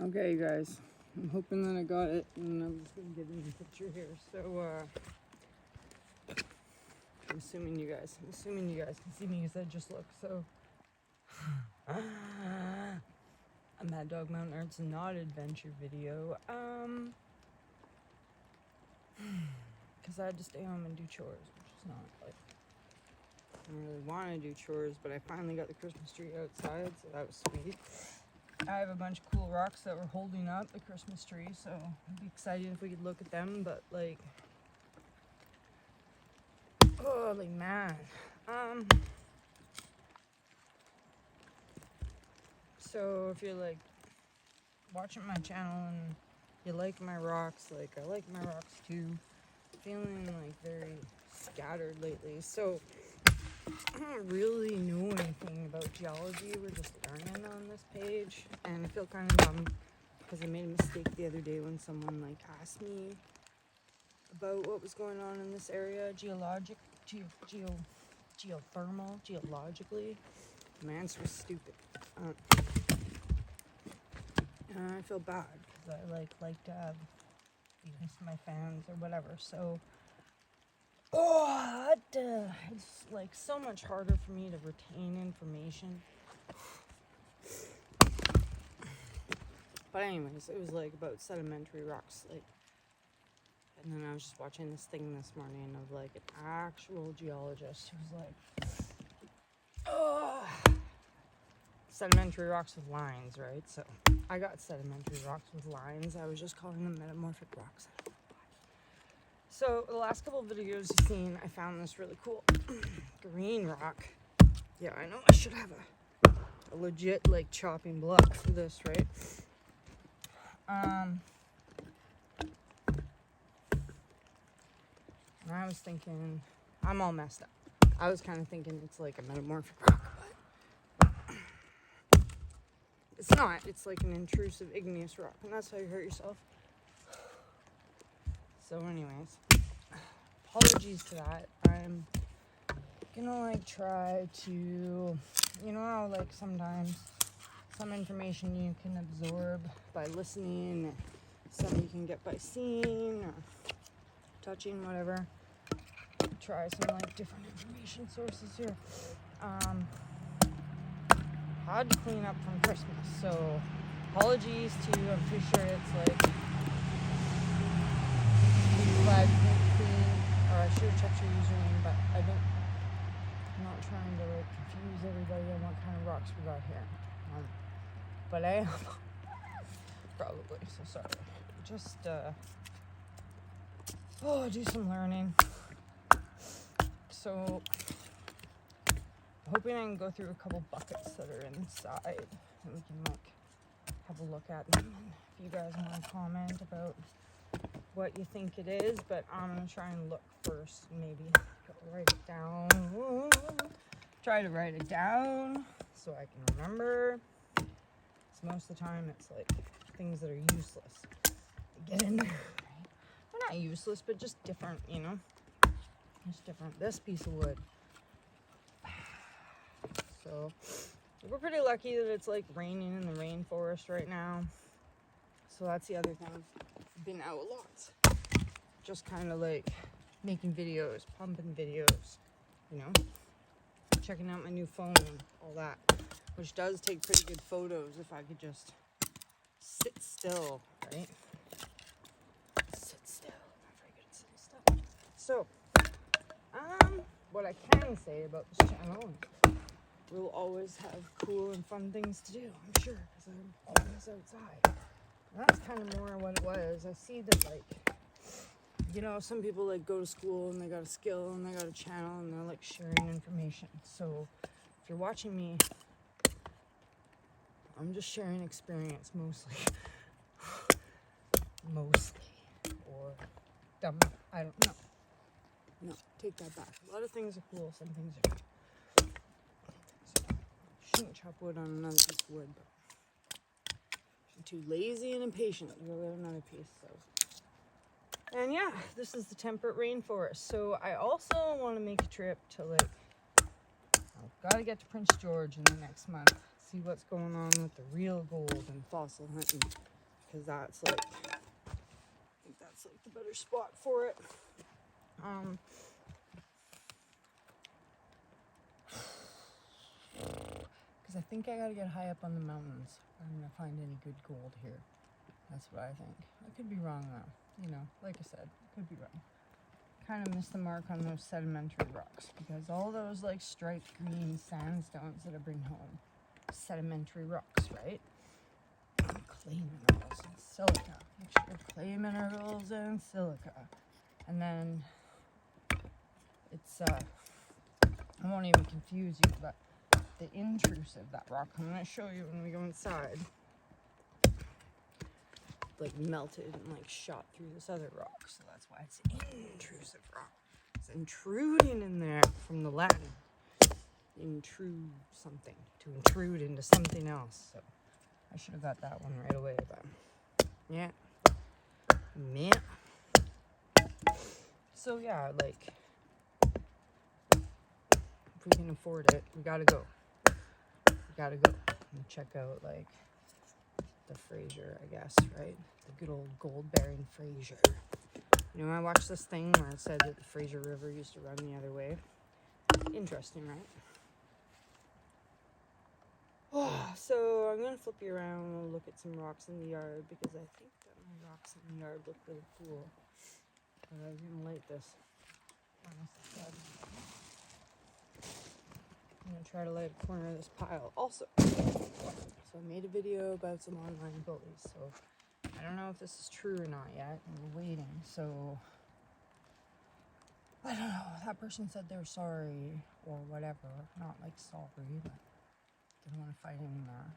Okay, guys, I'm hoping that I got it, and I'm just gonna get in the picture here. So, I'm assuming you guys can see me because I just looked. So, a Mad Dog Mountain Arts not adventure video. Because I had to stay home and do chores, which is not like I don't really want to do chores, but I finally got the Christmas tree outside, so that was sweet. I have a bunch of cool rocks that were holding up the Christmas tree, so I'd be excited if we could look at them, but like, holy man. So if you're like watching my channel and you like my rocks, like I like my rocks too, feeling like very scattered lately. So I don't really know anything about geology. We're just learning on this page, and I feel kind of dumb because I made a mistake the other day when someone like asked me about what was going on in this area geologically. My answer was stupid. And I feel bad because I like to have these my fans or whatever. So it's like so much harder for me to retain information. But anyways, it was like about sedimentary rocks, like, and then I was just watching this thing this morning of like an actual geologist who was like, sedimentary rocks with lines, right? So I got sedimentary rocks with lines. I was just calling them metamorphic rocks. I don't know why. So the last couple of videos you've seen, I found this really cool green rock. Yeah, I know I should have a legit like chopping block for this, right? And I was thinking, I'm all messed up. I was kind of thinking it's like a metamorphic rock, but it's not. It's like an intrusive igneous rock, and that's how you hurt yourself. So anyways, apologies to that. I'm gonna like try to, you know how like sometimes some information you can absorb by listening, some you can get by seeing or touching, whatever. Try some like different information sources here. Had to clean up from Christmas, so apologies to you. I'm pretty sure it's like flag clean, or I should have checked your username, but I'm not trying to like confuse everybody on what kind of rocks we got here. But I am probably, so sorry. Just do some learning. So hoping I can go through a couple buckets that are inside and we can like have a look at them. And if you guys want to comment about what you think it is, but I'm gonna try and look first, maybe write it down. Try to write it down so I can remember. So most of the time it's like things that are useless to get in there, right? Well, not useless, but just different, you know? Just different. This piece of wood. So we're pretty lucky that it's like raining in the rainforest right now. So that's the other thing. I've been out a lot. Just kind of like making videos, pumping videos, you know? Checking out my new phone and all that. Which does take pretty good photos if I could just sit still, right? Sit still. I'm not very good at sitting still. So, what I can say about this channel, we'll always have cool and fun things to do, I'm sure, because I'm always outside. And that's kind of more what it was. I see that, like, you know, some people, like, go to school and they got a skill and they got a channel and they're, like, sharing information. So, if you're watching me, I'm just sharing experience, mostly. Or dumb. I don't know. No, take that back. A lot of things are cool, some things are not. So, shouldn't chop wood on another piece of wood, but I'm too lazy and impatient to go get another piece, so. And yeah, this is the temperate rainforest. So I also want to make a trip to, like, I've got to get to Prince George in the next month. see what's going on with the real gold and fossil hunting, because that's like, I think that's like the better spot for it. Because I think I gotta get high up on the mountains if I'm gonna find any good gold here. That's what I think. I could be wrong though. You know, like I said, could be wrong. Kind of missed the mark on those sedimentary rocks, because all those like striped green sandstones that I bring home, sedimentary rocks, right? Clay minerals and silica. Extra clay minerals and silica. And then it's I won't even confuse you, but the intrusive, that rock I'm going to show you when we go inside, like melted and like shot through this other rock, so that's why it's intrusive rock. It's intruding in there from the Latin. Intrude something, to intrude into something else. So I should have got that one right away, but yeah. So yeah, like, if we can afford it, we gotta go. We gotta go and check out like the Fraser, I guess, right? The good old gold-bearing Fraser. You know, I watched this thing where it said that the Fraser River used to run the other way. Interesting, right? Oh, so I'm gonna flip you around and we'll look at some rocks in the yard, because I think that my rocks in the yard look really cool. But I was gonna light this. I'm gonna try to light a corner of this pile also. So I made a video about some online bullies, so I don't know if this is true or not yet, and we're waiting. So I don't know, that person said they were sorry or whatever, not like sorry, but didn't want to fight anymore.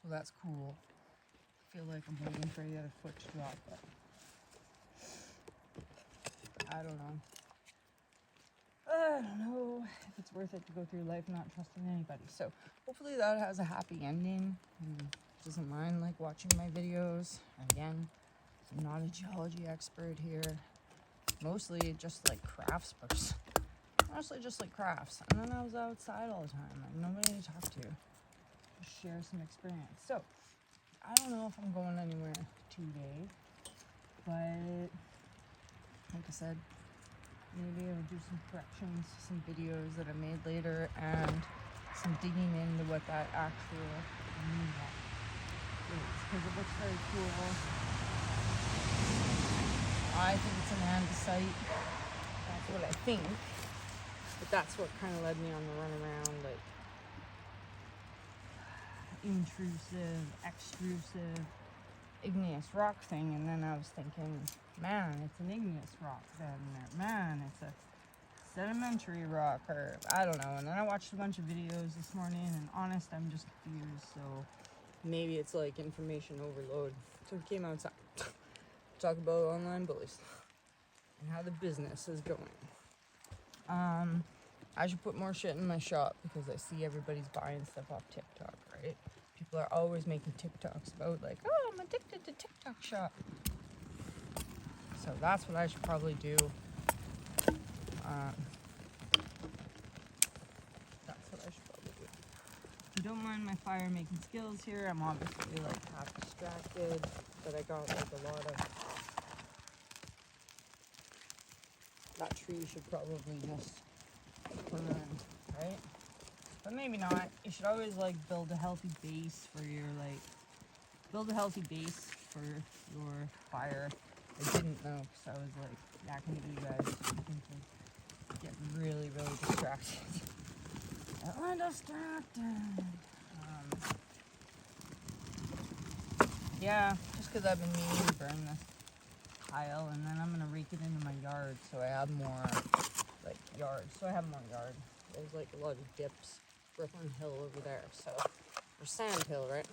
So that's cool. I feel like I'm waiting for the other foot to drop, but I don't know. I don't know if it's worth it to go through life not trusting anybody. So hopefully that has a happy ending. Doesn't mind like watching my videos. Again, I'm not a geology expert here. Mostly just like crafts person. Honestly, just like crafts. And then I was outside all the time. I had nobody to talk to. Just share some experience. So I don't know if I'm going anywhere today, but like I said, maybe I'll do some corrections, some videos that I made later, and some digging into what that actual mineral is, because it looks very cool. I think it's an andesite. That's what I think. But that's what kind of led me on the run around, like intrusive, extrusive, igneous rock thing. And then I was thinking, man, it's an igneous rock then. Man, it's a sedimentary rock, or I don't know. And then I watched a bunch of videos this morning, and honest, I'm just confused. So maybe it's like information overload. So we came outside to talk about online bullies and how the business is going. I should put more shit in my shop, because I see everybody's buying stuff off TikTok, right? People are always making TikToks about like, oh, I'm addicted to TikTok shop. So that's what I should probably do. That's what I should probably do. If you don't mind my fire making skills here, I'm obviously like half distracted, but I got like a lot of... That tree should probably just burn, right? But maybe not. You should always like build a healthy base for your fire. I didn't know, because I was like yakking at you guys, thinking, getting really, really distracted. I'm distracted. Yeah, just because I've been meaning to burn this pile, and then I'm gonna rake it into my yard, so I have more like yard. So I have more yard. There's like a lot of dips. Brooklyn Hill over there, so or Sand Hill, right?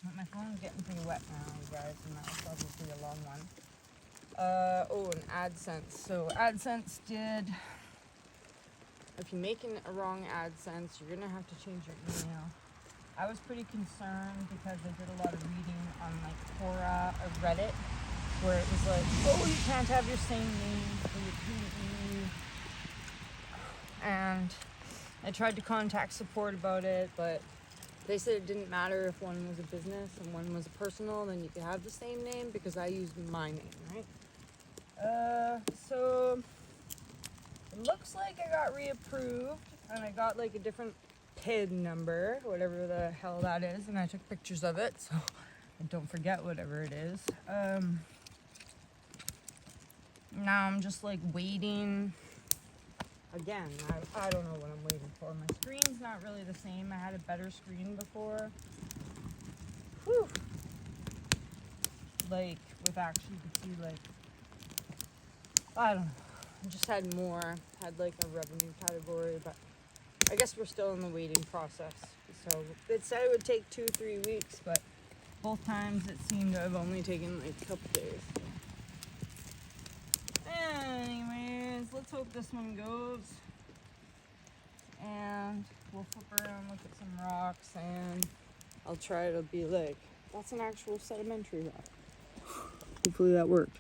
But my phone's getting pretty wet now, you guys, and that was probably a long one. Oh, and AdSense. So AdSense did. If you're making a wrong AdSense, you're gonna have to change your email. I was pretty concerned because I did a lot of reading on like Quora or Reddit, where it was like, oh, you can't have your same name for your PE. And I tried to contact support about it, but They said it didn't matter if one was a business and one was personal, then you could have the same name because I used my name, right? So it looks like I got reapproved and I got like a different PIN number, whatever the hell that is, and I took pictures of it so I don't forget whatever it is. Now I'm just like waiting. Again, I don't know what I'm waiting for. My screen's not really the same. I had a better screen before. Whew. Like, with actually, you could see, like, I don't know. I just had like a revenue category, but I guess we're still in the waiting process. So it said it would take 2-3 weeks, but both times it seemed to have only taken like a couple days. Anyways, let's hope this one goes. And we'll flip around, look at some rocks, and I'll try to be like, that's an actual sedimentary rock. Hopefully that worked.